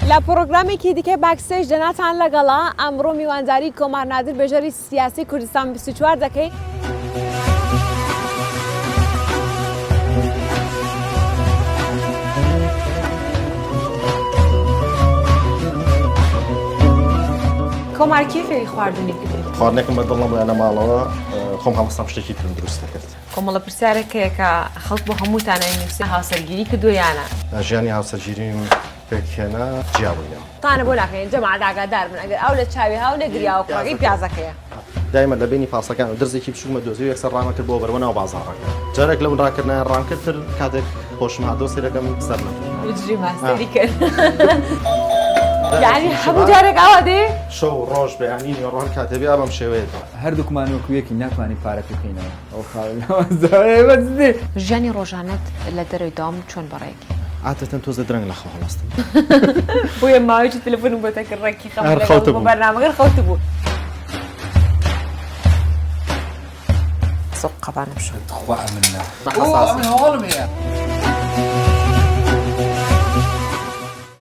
لا پروگرامێکی دیکە باکسێژ دەناتان لەگەڵا ئەمڕۆ میوانداری کۆمار نادر بەژەری سیاسی کوردستان 24 دەکەی. کۆمار کێ فێری خواردنی کردی؟ خواردنێکم بەدڵم لە ماڵەوە خۆم هەڵستان شتێکی ترم دروست دەکرد. کۆمەڵە پرسیارێکەیە کە خەڵک بۆ هەمووتان نووسی هاوسەرگیری کردو یانە؟ ژیانی هاوسەرگیریم پێکهێنا جیابووینەوە. تانە بۆ ناکەین جەماعەت ئاگادار بن ئەگەر ئەو لە چاوی هاو نەگریاوە کوڕەکەی پیازەکەیە. دایما لە بینی پاسەکان و دەرزێکی بچوومە دۆزی و یەکسەر ڕامە کرد بۆ بەرەوە ناو بازاڕەکە. جارێک لەو ڕاکردنیان ڕامکردتر کاتێک خۆشم هاتۆ سێرەکەم سەر نەکرد. وجری ماستەری کرد. یعنی هەموو جارێک ئاوا دێ؟ شەو ڕۆژ بەیانی ڕۆن کاتێبیا بەم شێوەیەدا. هەردووکمان وەکویەکی ناتوانین پارەکە بکەینەوە. ئەو خاڵ ژیانی ڕۆژانەت لە دەروی دام چۆن بەڕێکی؟ عادەتەن تۆزە درەنگ لە خۆ هەڵاستم. بۆیە ماوەیەکی تەلەفۆنم بۆ تەکرد ڕێکی خەوتە بۆ بەرنامەگەر خەوتە بوو. سوق قەبانم شد. خوا منە. بە حەساس. هەواڵم هەیە.